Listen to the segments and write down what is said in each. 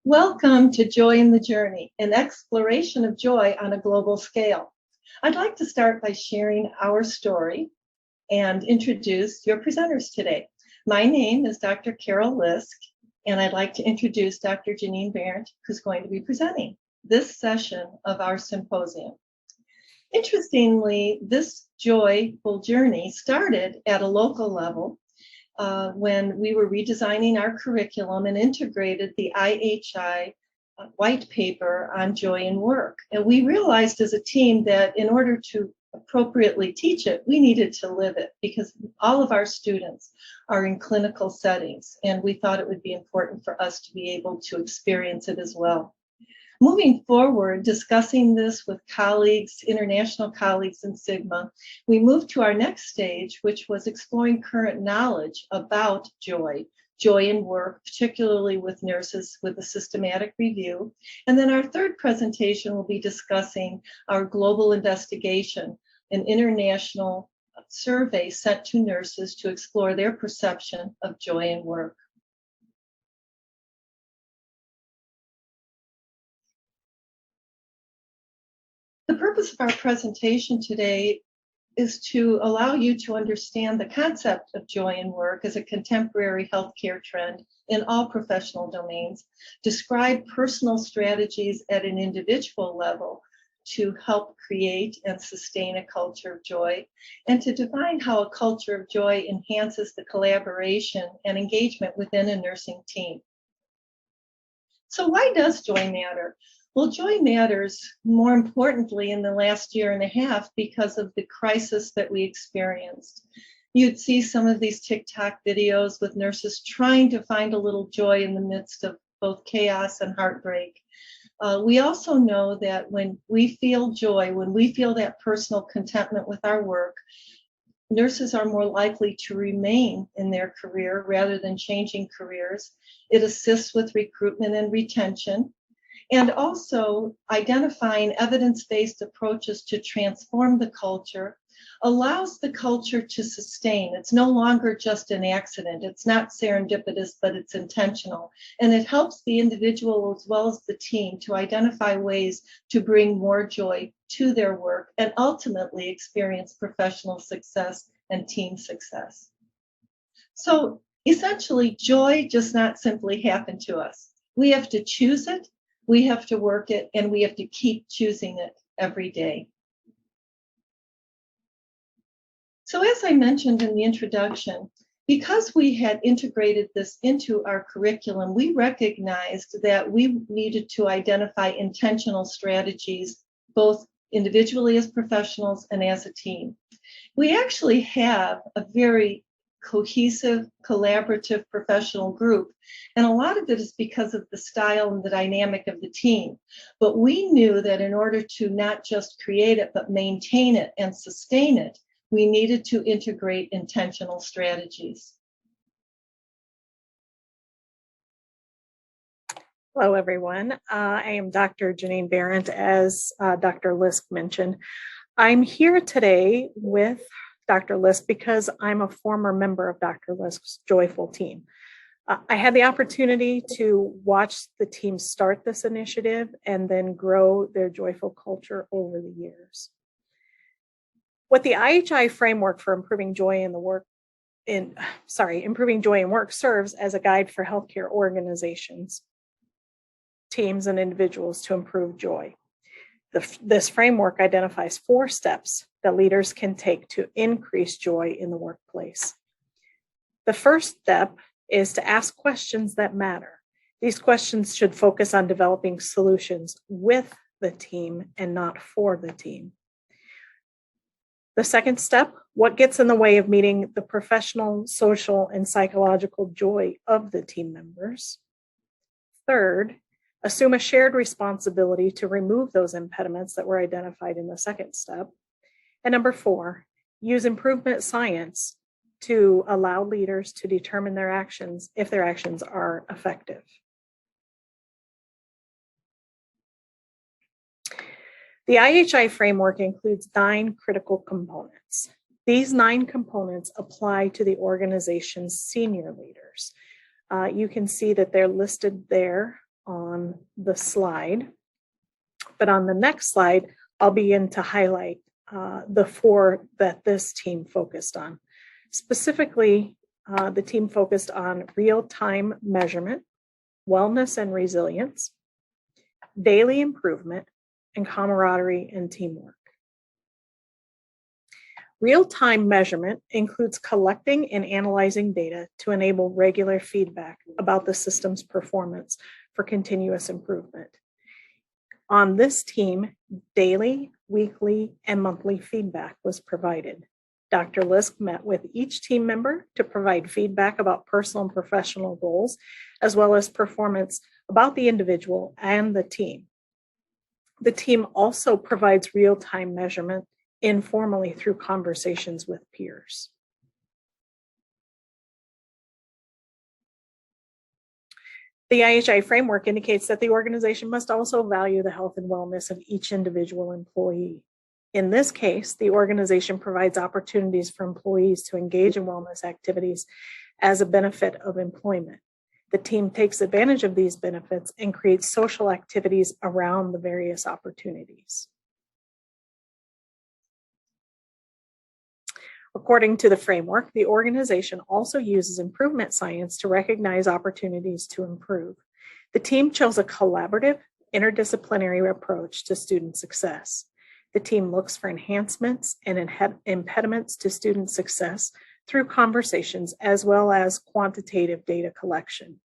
Welcome to Joy in the Journey, an exploration of joy on a global scale. I'd like to start by sharing our story and introduce your presenters today. My name is Dr. Carol Lisk, and I'd like to introduce Dr. Janine Barrett, who's going to be presenting this session of our symposium. Interestingly, this joyful journey started at a local level when we were redesigning our curriculum and integrated the IHI white paper on joy in work. And we realized as a team that in order to appropriately teach it, we needed to live it because all of our students are in clinical settings, and we thought it would be important for us to be able to experience it as well. Moving forward, discussing this with colleagues, international colleagues in Sigma, we moved to our next stage, which was exploring current knowledge about joy in work, particularly with nurses with a systematic review. And then our third presentation will be discussing our global investigation, an international survey sent to nurses to explore their perception of joy in work. The purpose of our presentation today is to allow you to understand the concept of joy in work as a contemporary healthcare trend in all professional domains, describe personal strategies at an individual level to help create and sustain a culture of joy, and to define how a culture of joy enhances the collaboration and engagement within a nursing team. So why does joy matter? Well, joy matters more importantly in the last year and a half because of the crisis that we experienced. You'd see some of these TikTok videos with nurses trying to find a little joy in the midst of both chaos and heartbreak. We also know that when we feel joy, when we feel that personal contentment with our work, nurses are more likely to remain in their career rather than changing careers. It assists with recruitment and retention. And also identifying evidence-based approaches to transform the culture allows the culture to sustain. It's no longer just an accident. It's not serendipitous, but it's intentional. And it helps the individual as well as the team to identify ways to bring more joy to their work and ultimately experience professional success and team success. So essentially, joy does not simply happen to us. We have to choose it. We have to work it, and we have to keep choosing it every day. So as I mentioned in the introduction, because we had integrated this into our curriculum, we recognized that we needed to identify intentional strategies, both individually as professionals and as a team. We actually have a very cohesive, collaborative professional group. And a lot of it is because of the style and the dynamic of the team. But we knew that in order to not just create it, but maintain it and sustain it, we needed to integrate intentional strategies. Hello, everyone. I am Dr. Janine Barrett, as Dr. Lisk mentioned. I'm here today with Dr. Lisk because I'm a former member of Dr. Lisk's Joyful team. I had the opportunity to watch the team start this initiative and then grow their joyful culture over the years. What the IHI framework for improving joy in work serves as a guide for healthcare organizations, teams, and individuals to improve joy. This framework identifies 4 steps that leaders can take to increase joy in the workplace. The first step is to ask questions that matter. These questions should focus on developing solutions with the team and not for the team. The second step, what gets in the way of meeting the professional, social, and psychological joy of the team members? Third, assume a shared responsibility to remove those impediments that were identified in the second step. And number 4, use improvement science to allow leaders to determine their actions if their actions are effective. The IHI framework includes 9 critical components. These 9 components apply to the organization's senior leaders. You can see that they're listed there on the slide, but on the next slide, I'll begin to highlight the 4 that this team focused on. Specifically, the team focused on real-time measurement, wellness and resilience, daily improvement, and camaraderie and teamwork. Real-time measurement includes collecting and analyzing data to enable regular feedback about the system's performance for continuous improvement. On this team, daily, weekly, and monthly feedback was provided. Dr. Lisk met with each team member to provide feedback about personal and professional goals, as well as performance about the individual and the team. The team also provides real-time measurement informally through conversations with peers. The IHI framework indicates that the organization must also value the health and wellness of each individual employee. In this case, the organization provides opportunities for employees to engage in wellness activities as a benefit of employment. The team takes advantage of these benefits and creates social activities around the various opportunities. According to the framework, the organization also uses improvement science to recognize opportunities to improve. The team chose a collaborative, interdisciplinary approach to student success. The team looks for enhancements and impediments to student success through conversations as well as quantitative data collection.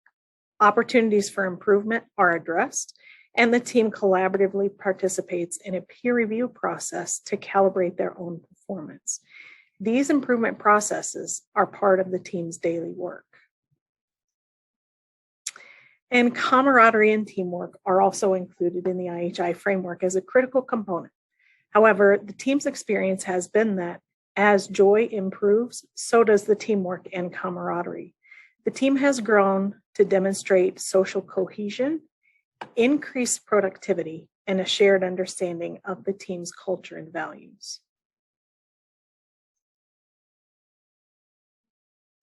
Opportunities for improvement are addressed, and the team collaboratively participates in a peer review process to calibrate their own performance. These improvement processes are part of the team's daily work. And camaraderie and teamwork are also included in the IHI framework as a critical component. However, the team's experience has been that as joy improves, so does the teamwork and camaraderie. The team has grown to demonstrate social cohesion, increased productivity, and a shared understanding of the team's culture and values.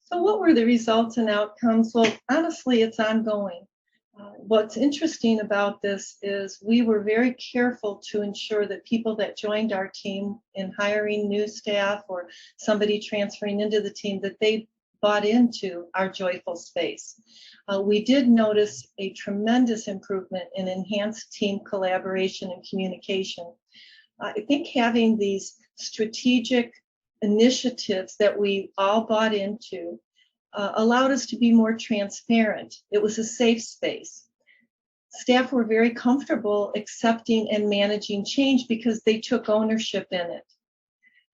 So what were the results and outcomes? Well, honestly, it's ongoing. What's interesting about this is we were very careful to ensure that people that joined our team in hiring new staff or somebody transferring into the team, that they bought into our joyful space. We did notice a tremendous improvement in enhanced team collaboration and communication. I think having these strategic initiatives that we all bought into allowed us to be more transparent. It was a safe space. Staff were very comfortable accepting and managing change because they took ownership in it.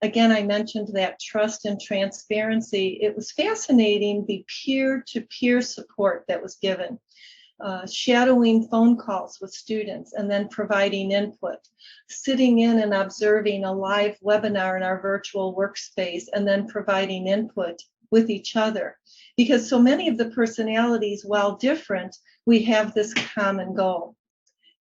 Again, I mentioned that trust and transparency. It was fascinating, the peer-to-peer support that was given. Shadowing phone calls with students and then providing input, sitting in and observing a live webinar in our virtual workspace and then providing input with each other. Because so many of the personalities, while different, we have this common goal.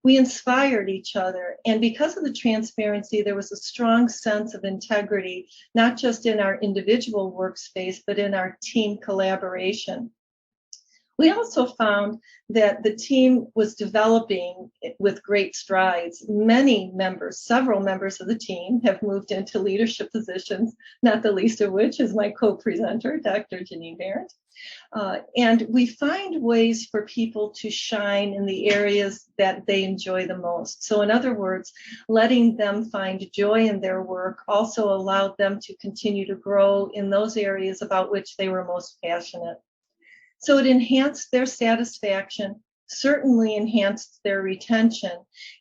We inspired each other, and because of the transparency, there was a strong sense of integrity, not just in our individual workspace, but in our team collaboration. We also found that the team was developing with great strides. Many members, several members of the team have moved into leadership positions, not the least of which is my co-presenter, Dr. Janine Barrett. And we find ways for people to shine in the areas that they enjoy the most. So in other words, letting them find joy in their work also allowed them to continue to grow in those areas about which they were most passionate. So it enhanced their satisfaction, certainly enhanced their retention,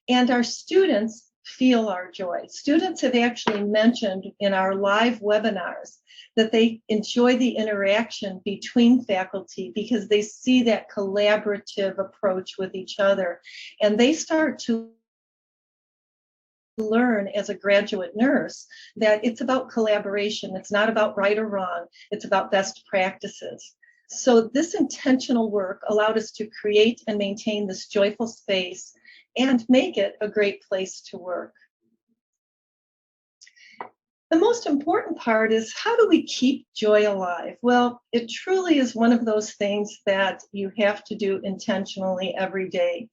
and our students feel our joy. Students have actually mentioned in our live webinars that they enjoy the interaction between faculty because they see that collaborative approach with each other, and they start to learn as a graduate nurse that it's about collaboration. It's not about right or wrong. It's about best practices. So this intentional work allowed us to create and maintain this joyful space and make it a great place to work. The most important part is, how do we keep joy alive? Well, it truly is one of those things that you have to do intentionally every day.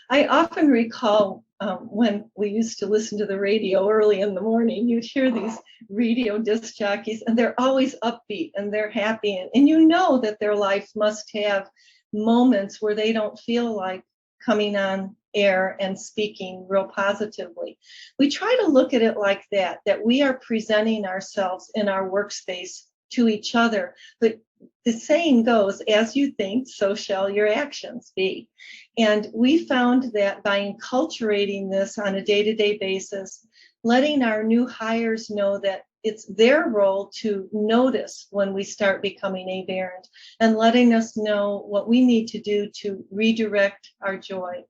I often recall when we used to listen to the radio early in the morning, you'd hear these radio disc jockeys, and they're always upbeat and they're happy. And you know that their life must have moments where they don't feel like coming on air and speaking real positively. We try to look at it like that we are presenting ourselves in our workspace to each other. But the saying goes, as you think, so shall your actions be. And we found that by enculturating this on a day-to-day basis, letting our new hires know that it's their role to notice when we start becoming aberrant, and letting us know what we need to do to redirect our joy.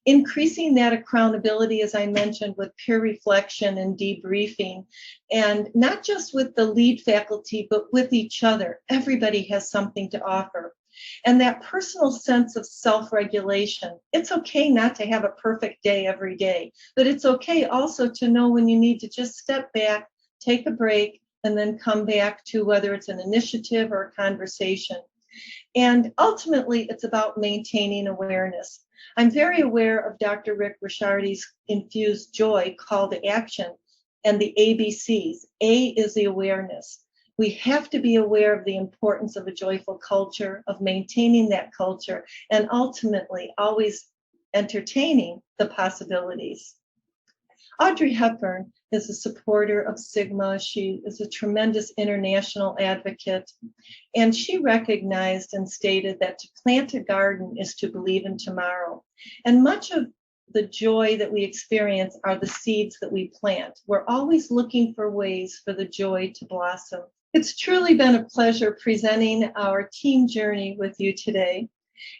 Increasing that accountability, as I mentioned, with peer reflection and debriefing, and not just with the lead faculty, but with each other. Everybody has something to offer. And that personal sense of self-regulation. It's okay not to have a perfect day every day, but it's okay also to know when you need to just step back, take a break, and then come back to whether it's an initiative or a conversation. And ultimately, it's about maintaining awareness. I'm very aware of Dr. Rick Ricciardi's Infused Joy call to action and the ABCs. A is the awareness. We have to be aware of the importance of a joyful culture, of maintaining that culture, and ultimately always entertaining the possibilities. Audrey Hepburn is a supporter of Sigma. She is a tremendous international advocate, and she recognized and stated that to plant a garden is to believe in tomorrow. And much of the joy that we experience are the seeds that we plant. We're always looking for ways for the joy to blossom. It's truly been a pleasure presenting our team journey with you today.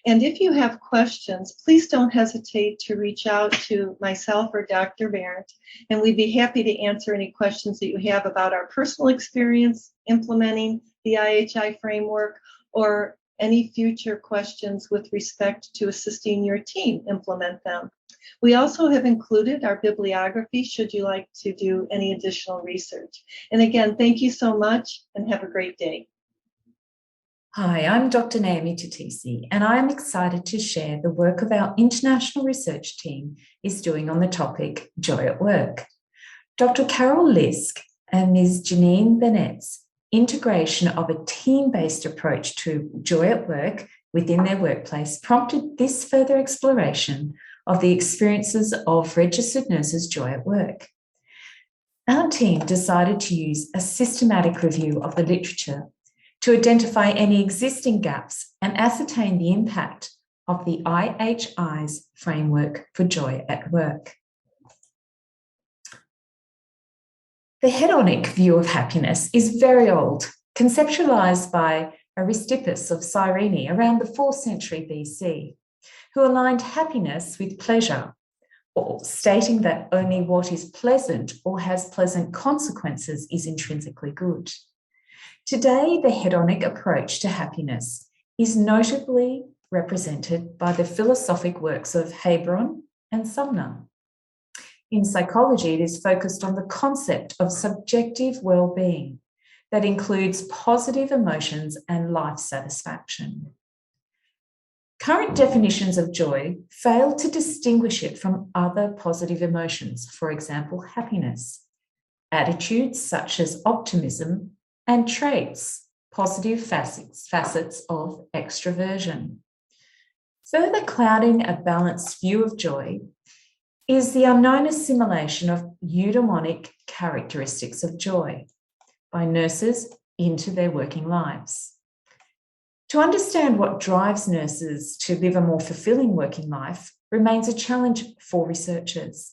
And if you have questions, please don't hesitate to reach out to myself or Dr. Barrett, and we'd be happy to answer any questions that you have about our personal experience implementing the IHI framework, or any future questions with respect to assisting your team implement them. We also have included our bibliography should you like to do any additional research. And again, thank you so much and have a great day. Hi, I'm Dr. Naomi Tatisi, and I am excited to share the work of our international research team is doing on the topic Joy at Work. Dr. Carol Lisk and Ms. Janine Bennett's integration of a team-based approach to joy at work within their workplace prompted this further exploration of the experiences of registered nurses' joy at work. Our team decided to use a systematic review of the literature to identify any existing gaps and ascertain the impact of the IHI's framework for joy at work. The hedonic view of happiness is very old, conceptualized by Aristippus of Cyrene around the 4th century BC, who aligned happiness with pleasure, or stating that only what is pleasant or has pleasant consequences is intrinsically good. Today, the hedonic approach to happiness is notably represented by the philosophic works of Hebron and Sumner. In psychology, it is focused on the concept of subjective well-being that includes positive emotions and life satisfaction. Current definitions of joy fail to distinguish it from other positive emotions, for example, happiness, attitudes such as optimism, and traits, positive facets of extroversion. Further clouding a balanced view of joy is the unknown assimilation of eudaimonic characteristics of joy by nurses into their working lives. To understand what drives nurses to live a more fulfilling working life remains a challenge for researchers.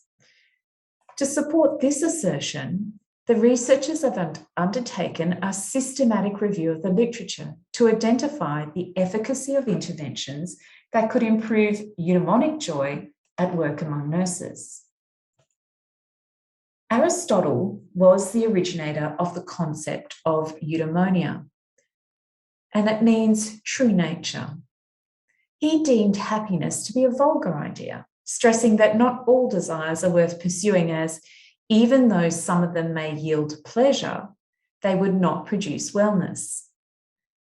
To support this assertion, the researchers have undertaken a systematic review of the literature to identify the efficacy of interventions that could improve eudaimonic joy at work among nurses. Aristotle was the originator of the concept of eudaimonia, and it means true nature. He deemed happiness to be a vulgar idea, stressing that not all desires are worth pursuing, as Even though some of them may yield pleasure, they would not produce wellness.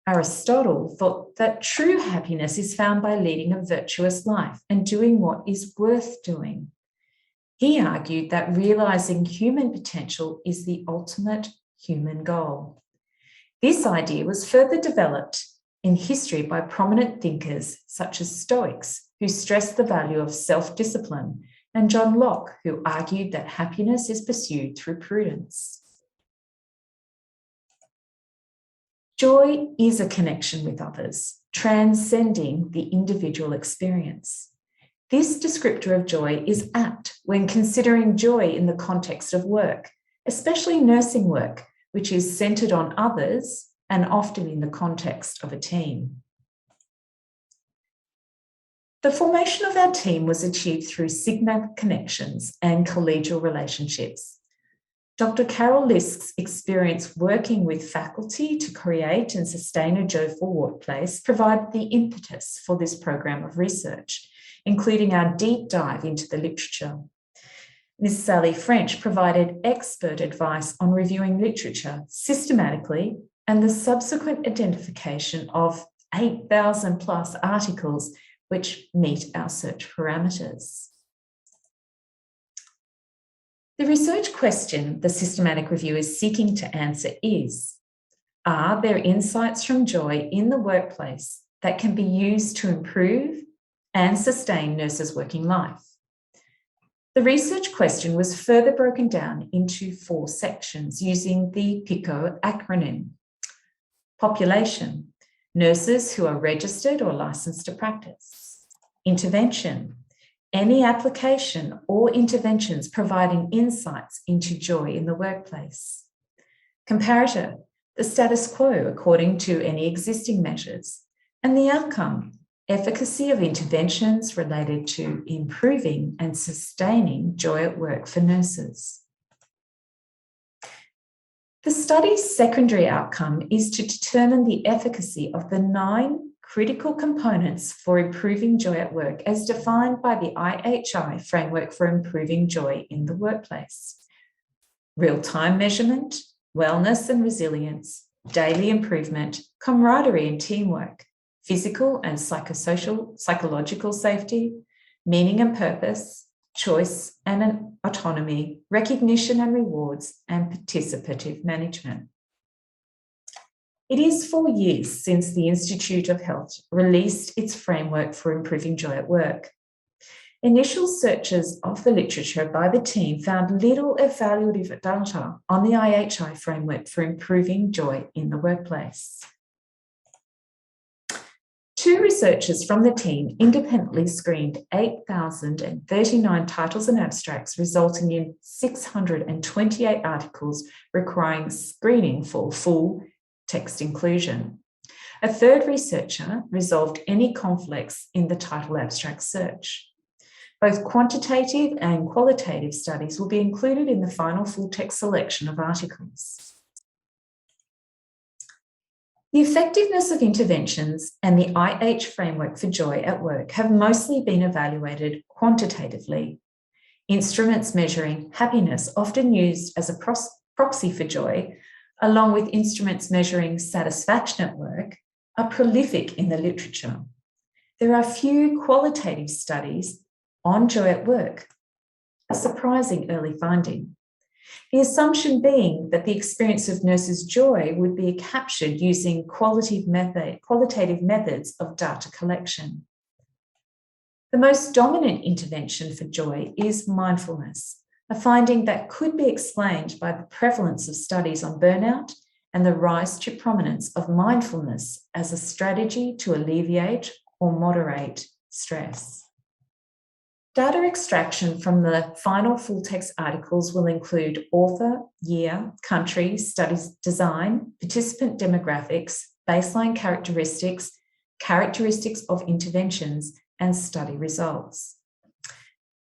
Aristotle thought that true happiness is found by leading a virtuous life and doing what is worth doing. He argued that realizing human potential is the ultimate human goal. This idea was further developed in history by prominent thinkers such as Stoics, who stressed the value of self-discipline, and John Locke, who argued that happiness is pursued through prudence. Joy is a connection with others, transcending the individual experience. This descriptor of joy is apt when considering joy in the context of work, especially nursing work, which is centred on others and often in the context of a team. The formation of our team was achieved through Sigma connections and collegial relationships. Dr. Carol Lisk's experience working with faculty to create and sustain a joyful workplace provided the impetus for this program of research, including our deep dive into the literature. Ms. Sally French provided expert advice on reviewing literature systematically and the subsequent identification of 8,000 plus articles which meet our search parameters. The research question the systematic review is seeking to answer is, are there insights from joy in the workplace that can be used to improve and sustain nurses' working life? The research question was further broken down into 4 sections using the PICO acronym. Population, nurses who are registered or licensed to practice. Intervention, any application or interventions providing insights into joy in the workplace. Comparator, the status quo according to any existing measures. And the outcome, efficacy of interventions related to improving and sustaining joy at work for nurses. The study's secondary outcome is to determine the efficacy of the 9 critical components for improving joy at work as defined by the IHI framework for improving joy in the workplace. Real-time measurement, wellness and resilience, daily improvement, camaraderie and teamwork, physical and psychological safety, meaning and purpose, choice and autonomy, recognition and rewards, and participative management. It is 4 years since the Institute of Health released its framework for improving joy at work. Initial searches of the literature by the team found little evaluative data on the IHI framework for improving joy in the workplace. 2 researchers from the team independently screened 8,039 titles and abstracts, resulting in 628 articles requiring screening for full text inclusion. A 3rd researcher resolved any conflicts in the title abstract search. Both quantitative and qualitative studies will be included in the final full text selection of articles. The effectiveness of interventions and the IH framework for joy at work have mostly been evaluated quantitatively. Instruments measuring happiness, often used as a proxy for joy, along with instruments measuring satisfaction at work, are prolific in the literature. There are few qualitative studies on joy at work, a surprising early finding. The assumption being that the experience of nurses' joy would be captured using qualitative methods of data collection. The most dominant intervention for joy is mindfulness, a finding that could be explained by the prevalence of studies on burnout and the rise to prominence of mindfulness as a strategy to alleviate or moderate stress. Data extraction from the final full text articles will include author, year, country, studies design, participant demographics, baseline characteristics, characteristics of interventions, and study results.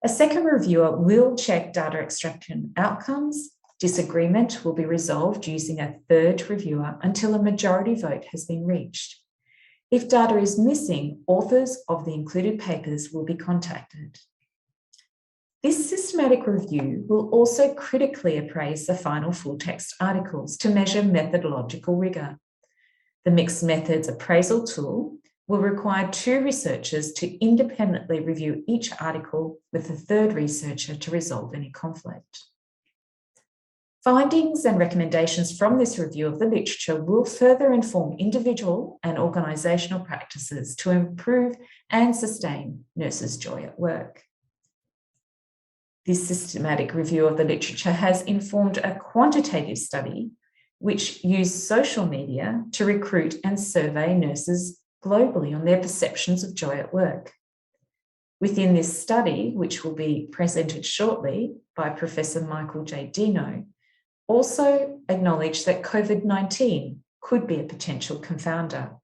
A 2nd reviewer will check data extraction outcomes. Disagreement will be resolved using a 3rd reviewer until a majority vote has been reached. If data is missing, authors of the included papers will be contacted. This systematic review will also critically appraise the final full text articles to measure methodological rigour. The mixed methods appraisal tool will require 2 researchers to independently review each article with a third researcher to resolve any conflict. Findings and recommendations from this review of the literature will further inform individual and organisational practices to improve and sustain nurses' joy at work. This systematic review of the literature has informed a quantitative study which used social media to recruit and survey nurses globally on their perceptions of joy at work. Within this study, which will be presented shortly by Professor Michael J. Dino, also acknowledged that COVID-19 could be a potential confounder.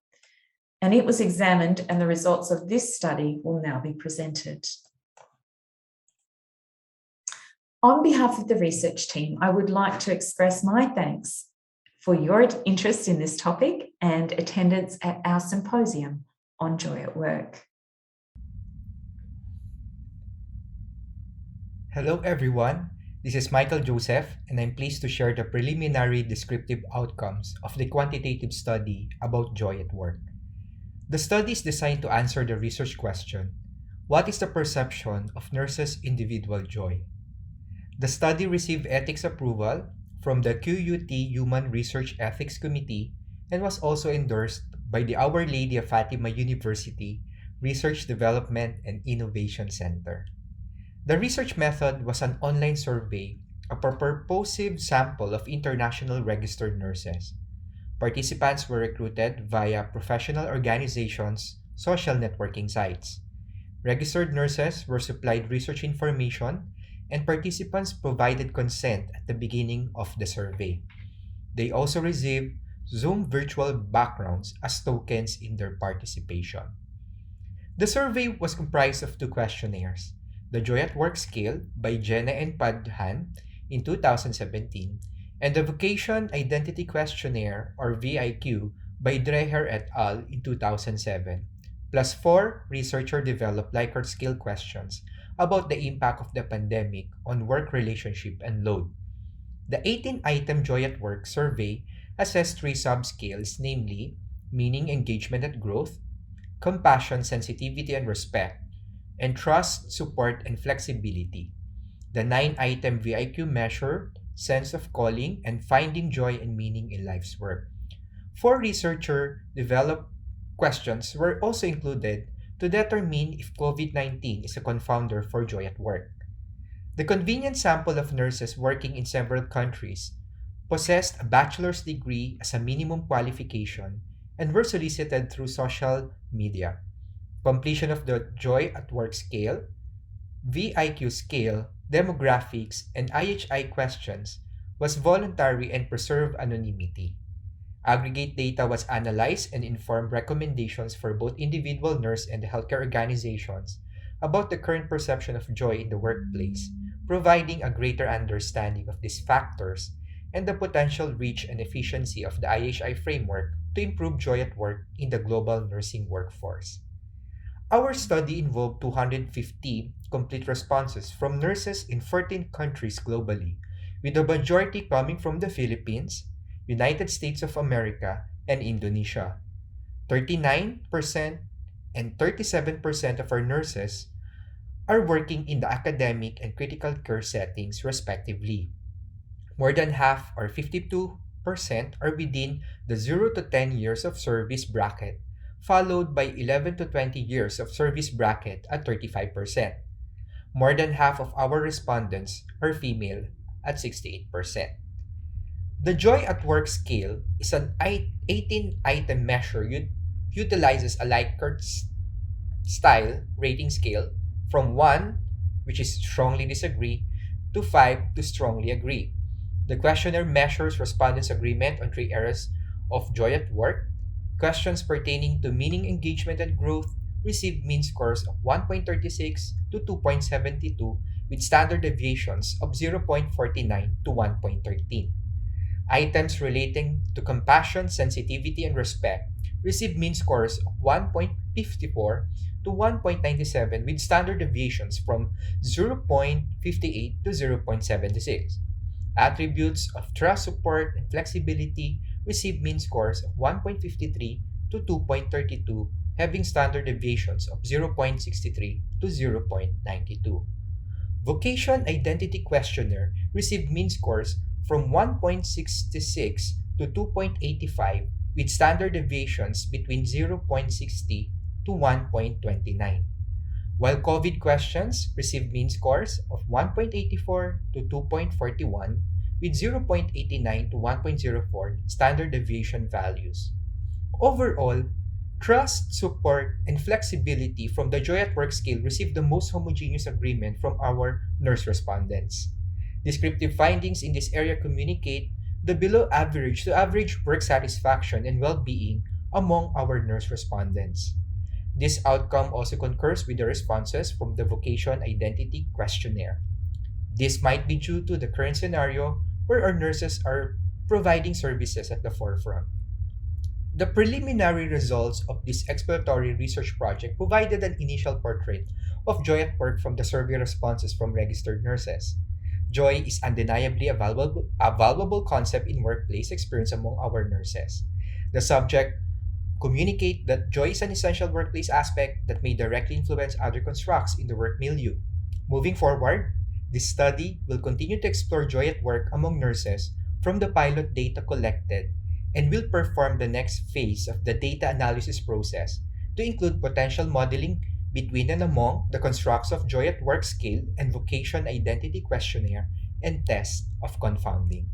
And it was examined, and the results of this study will now be presented. On behalf of the research team, I would like to express my thanks for your interest in this topic and attendance at our symposium on joy at work. Hello everyone, this is Michael Joseph, and I'm pleased to share the preliminary descriptive outcomes of the quantitative study about joy at work. The study is designed to answer the research question, what is the perception of nurses' individual joy? The study received ethics approval from the QUT Human Research Ethics Committee and was also endorsed by the Our Lady of Fatima University Research Development and Innovation Center. The research method was an online survey of a purposive sample of international registered nurses. Participants were recruited via professional organizations' social networking sites. Registered nurses were supplied research information, and participants provided consent at the beginning of the survey. They also received Zoom virtual backgrounds as tokens in their participation. The survey was comprised of 2 questionnaires, the Joy at Work Scale by Jenna and Padhan in 2017, and the Vocation Identity Questionnaire or VIQ by Dreher et al. In 2007, plus 4 researcher-developed Likert scale questions about the impact of the pandemic on work relationship and load. The 18-item Joy at Work survey assessed 3 subscales, namely meaning, engagement, and growth, compassion, sensitivity, and respect, and trust, support, and flexibility. The 9-item VIQ measured sense of calling and finding joy and meaning in life's work. 4 researcher-developed questions were also included to determine if COVID-19 is a confounder for joy at work. The convenient sample of nurses working in several countries possessed a bachelor's degree as a minimum qualification and were solicited through social media. Completion of the Joy at Work scale, VIQ scale, demographics, and IHI questions was voluntary and preserved anonymity. Aggregate data was analyzed and informed recommendations for both individual nurse and the healthcare organizations about the current perception of joy in the workplace, providing a greater understanding of these factors and the potential reach and efficiency of the IHI framework to improve joy at work in the global nursing workforce. Our study involved 250 complete responses from nurses in 14 countries globally, with the majority coming from the Philippines, United States of America, and Indonesia. 39% and 37% of our nurses are working in the academic and critical care settings, respectively. More than half, or 52%, are within the 0 to 10 years of service bracket, followed by 11 to 20 years of service bracket at 35%. More than half of our respondents are female at 68%. The Joy at Work scale is an 18-item measure utilizes a Likert style rating scale from 1, which is strongly disagree, to 5 to strongly agree. The questionnaire measures respondents' agreement on 3 areas of joy at work. Questions pertaining to meaning, engagement, and growth received mean scores of 1.36 to 2.72 with standard deviations of 0.49 to 1.13. Items relating to compassion, sensitivity, and respect received mean scores of 1.54 to 1.97 with standard deviations from 0.58 to 0.76. Attributes of trust, support, and flexibility received mean scores of 1.53 to 2.32, having standard deviations of 0.63 to 0.92. Vocation Identity Questionnaire received mean scores from 1.66 to 2.85 with standard deviations between 0.60 to 1.29. While COVID questions received mean scores of 1.84 to 2.41 with 0.89 to 1.04 standard deviation values. Overall, trust, support, and flexibility from the Joy at Work scale received the most homogeneous agreement from our nurse respondents. Descriptive findings in this area communicate the below average to average work satisfaction and well-being among our nurse respondents. This outcome also concurs with the responses from the Vocation Identity Questionnaire. This might be due to the current scenario where our nurses are providing services at the forefront. The preliminary results of this exploratory research project provided an initial portrait of joy at work from the survey responses from registered nurses. Joy is undeniably a valuable concept in workplace experience among our nurses. The subject communicate that joy is an essential workplace aspect that may directly influence other constructs in the work milieu. Moving forward, this study will continue to explore joy at work among nurses from the pilot data collected and will perform the next phase of the data analysis process to include potential modeling between and among the constructs of joy at work scale and vocation identity questionnaire and test of confounding.